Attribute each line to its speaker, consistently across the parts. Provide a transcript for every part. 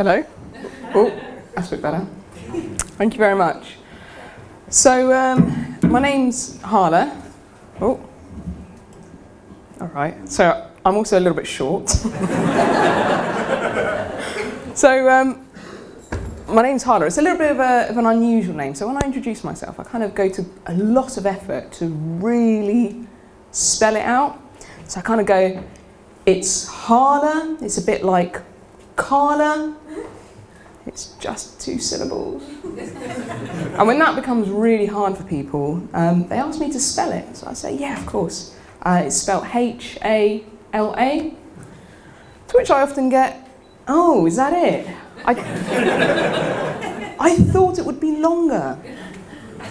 Speaker 1: Hello. Oh, that's a bit better. Thank you very much. So, my name's Hala. Oh, all right. So, I'm also a little bit short. So, my name's Hala. It's a little bit of an unusual name. So, when I introduce myself, I kind of go to a lot of effort to really spell it out. So, I kind of go, it's Hala. It's a bit like Carla. It's just 2 syllables. And when that becomes really hard for people, they ask me to spell it. So I say, yeah, of course. It's spelled H-A-L-A. To which I often get, oh, is that it? I thought it would be longer.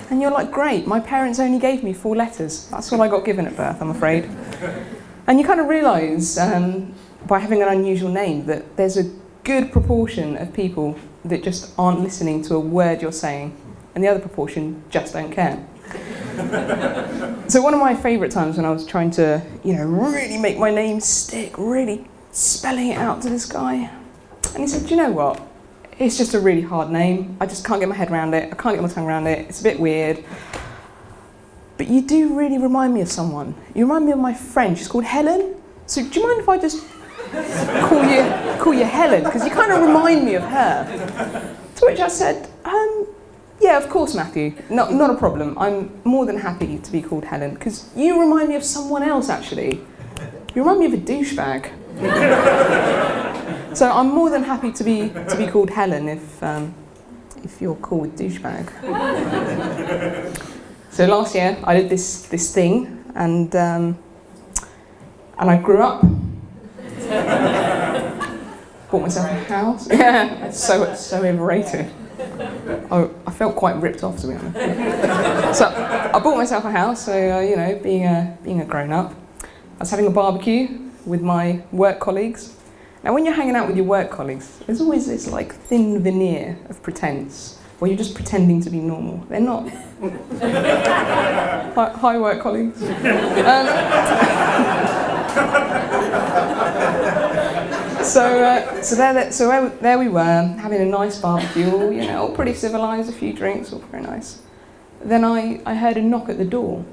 Speaker 1: And you're like, great, my parents only gave me 4 letters. That's what I got given at birth, I'm afraid. And you kind of realise, by having an unusual name, that there's a good proportion of people that just aren't listening to a word you're saying, and the other proportion just don't care. So one of my favourite times when I was trying to, really make my name stick, really spelling it out to this guy, and he said, do you know what? It's just a really hard name. I just can't get my head around it. I can't get my tongue around it. It's a bit weird. But you do really remind me of someone. You remind me of my friend. She's called Helen. So do you mind if I just call you Helen, because you kind of remind me of her. To which I said, yeah, of course, Matthew, not a problem. I'm more than happy to be called Helen, because you remind me of someone else, actually. You remind me of a douchebag. So I'm more than happy to be called Helen if you're cool with douchebag. So last year I did this thing, and I grew up. Bought myself a house. Yeah, so overrated. I felt quite ripped off, to be honest. So I bought myself a house. So being a grown-up, I was having a barbecue with my work colleagues. Now, when you're hanging out with your work colleagues, there's always this thin veneer of pretense, where you're just pretending to be normal. They're not. Hi, work colleagues. So there we were, having a nice barbecue, all pretty civilised, a few drinks, all very nice. Then I heard a knock at the door,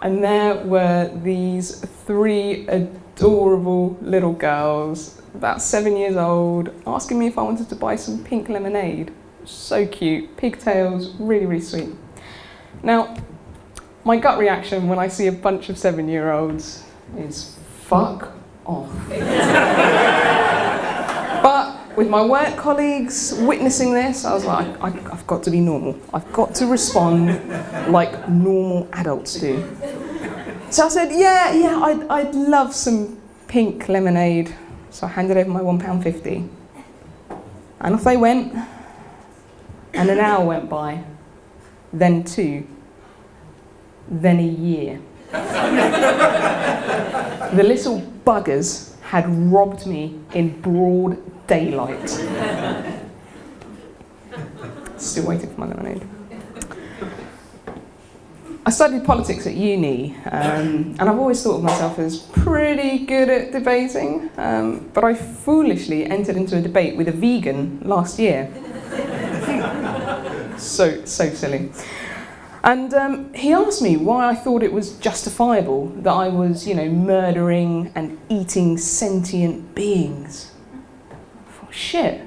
Speaker 1: and there were these 3 adorable little girls, about 7 years old, asking me if I wanted to buy some pink lemonade. So cute, pigtails, really, really sweet. Now, my gut reaction when I see a bunch of 7-year-olds is, fuck off. But with my work colleagues witnessing this, I was like, I've got to be normal. I've got to respond like normal adults do. So I said, yeah, I'd love some pink lemonade. So I handed over my £1.50. And off they went. And an hour went by, then 2, then a year. The little buggers had robbed me in broad daylight. Still waiting for my lemonade. I studied politics at uni, and I've always thought of myself as pretty good at debating, but I foolishly entered into a debate with a vegan last year. So silly. And he asked me why I thought it was justifiable that I was, murdering and eating sentient beings. I thought, shit.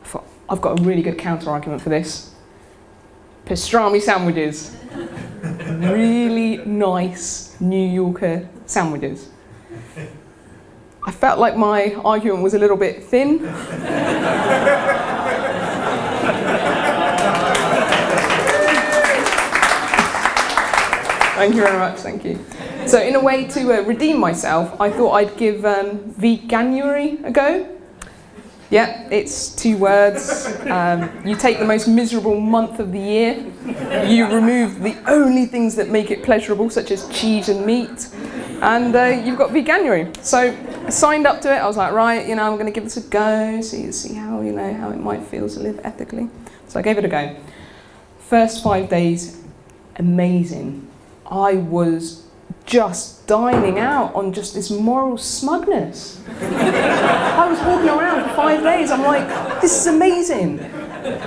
Speaker 1: I thought, I've got a really good counter-argument for this. Pastrami sandwiches. Really nice New Yorker sandwiches. I felt like my argument was a little bit thin. Thank you very much, thank you. So in a way to redeem myself, I thought I'd give veganuary a go. Yeah, it's 2 words. You take the most miserable month of the year. You remove the only things that make it pleasurable, such as cheese and meat. And you've got veganuary. So I signed up to it. I was like, right, I'm going to give this a go, see how, how it might feel to live ethically. So I gave it a go. First 5 days, amazing. I was just dining out on just this moral smugness. I was walking around for 5 days, I'm like, this is amazing.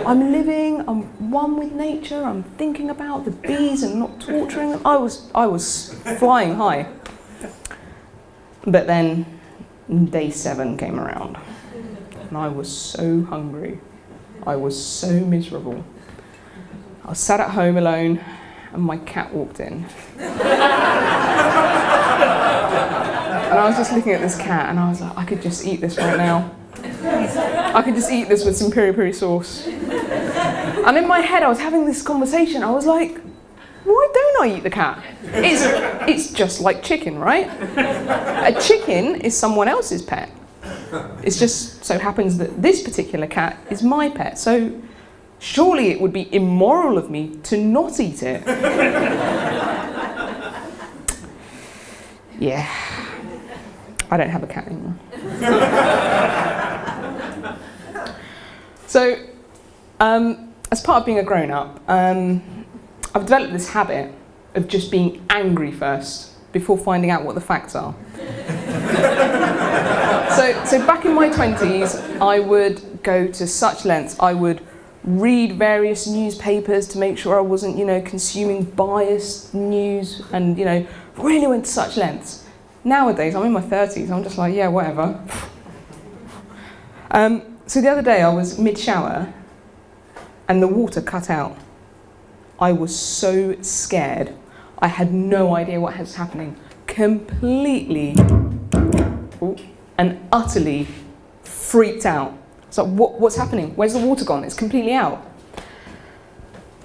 Speaker 1: I'm living, I'm one with nature, I'm thinking about the bees and not torturing them. I was flying high. But then day 7 came around and I was so hungry. I was so miserable. I was sat at home alone and my cat walked in. And I was just looking at this cat and I was like, I could just eat this right now. I could just eat this with some piri-piri sauce. And in my head I was having this conversation. I was like, why don't I eat the cat? It's just like chicken, right? A chicken is someone else's pet. It just so happens that this particular cat is my pet. So surely it would be immoral of me to not eat it. Yeah, I don't have a cat anymore. So, as part of being a grown-up, I've developed this habit of just being angry first before finding out what the facts are. So back in my 20s, I would go to such lengths. I would read various newspapers to make sure I wasn't, consuming biased news and, really went to such lengths. Nowadays, I'm in my 30s, I'm just like, yeah, whatever. So the other day I was mid-shower and the water cut out. I was so scared. I had no idea what was happening. Completely and utterly freaked out. So what's happening? Where's the water gone? It's completely out.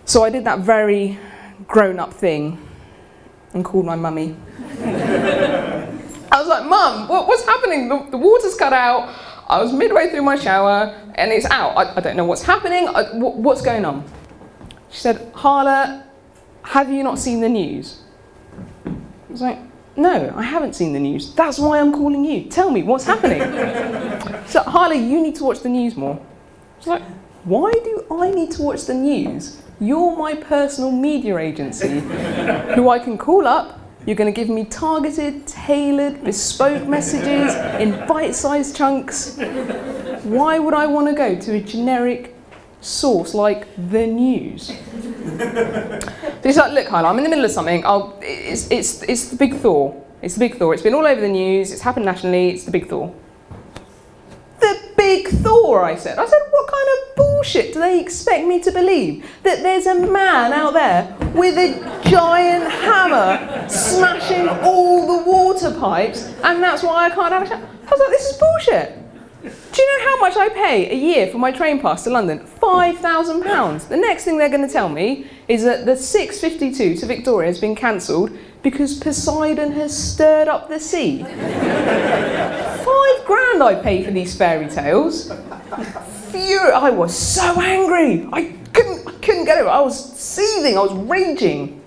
Speaker 1: So I did that very grown-up thing and called my mummy. I was like, Mum, what's happening? The water's cut out. I was midway through my shower and it's out. I don't know what's happening. What's going on? She said, Hala, have you not seen the news? I was like, no, I haven't seen the news. That's why I'm calling you. Tell me, what's happening? So, Hala, you need to watch the news more. I was like, why do I need to watch the news? You're my personal media agency who I can call up. You're going to give me targeted, tailored, bespoke messages in bite-sized chunks. Why would I want to go to a generic source like the news? So he's like, look, Hala, I'm in the middle of something. It's the big thaw. It's the big thaw. It's been all over the news. It's happened nationally. It's the big thaw. The big thaw, I said. What kind of bullshit do they expect me to believe? That there's a man out there with a giant hammer smashing all the water pipes and that's why I can't have a shower? I was like, this is bullshit. Do you know how much I pay a year for my train pass to London? £5,000. The next thing they're going to tell me is that the 6:52 to Victoria has been cancelled because Poseidon has stirred up the sea. £5,000 I pay for these fairy tales. I was so angry. I couldn't get it. I was seething. I was raging.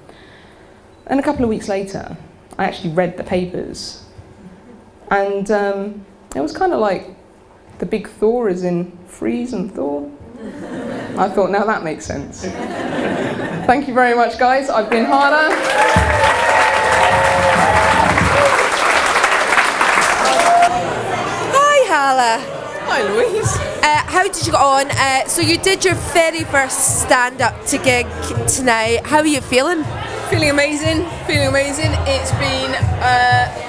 Speaker 1: And a couple of weeks later, I actually read the papers. And it was kind of like the big thaw is in freeze and thaw. I thought, now that makes sense. Thank you very much, guys. I've been Hala.
Speaker 2: Hi, Hala.
Speaker 3: Hi, Louise.
Speaker 2: How did you get on? So you did your very first stand-up to gig tonight. How are you feeling?
Speaker 3: Feeling amazing. It's been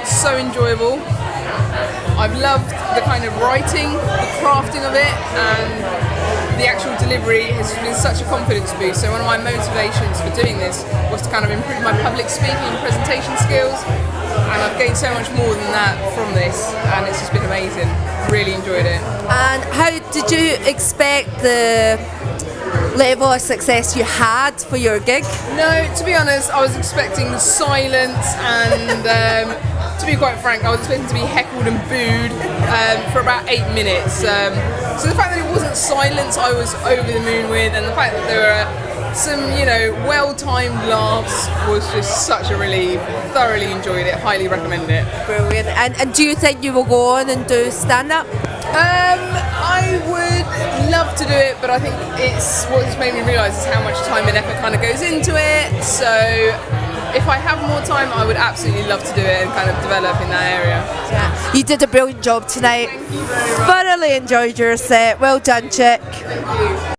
Speaker 3: so enjoyable. I've loved the kind of writing, the crafting of it, and the actual delivery has been such a confidence boost. So one of my motivations for doing this was to kind of improve my public speaking and presentation skills, and I've gained so much more than that from this, and it's just been amazing. Really enjoyed it.
Speaker 2: And how did you expect the level of success you had for your gig?
Speaker 3: No, to be honest, I was expecting silence and, to be quite frank, I was expecting to be heckled and booed for about 8 minutes. So the fact that it wasn't silence, I was over the moon with, and the fact that there were some, well-timed laughs was just such a relief. Thoroughly enjoyed it, highly recommend it.
Speaker 2: Brilliant. And do you think you will go on and do stand-up?
Speaker 3: I would love to do it, but I think what's made me realise is how much time and effort kind of goes into it. So if I have more time, I would absolutely love to do it and kind of develop in that area.
Speaker 2: Yeah. You did a brilliant job tonight. Thoroughly enjoyed your set. Well done, chick.
Speaker 3: Thank you.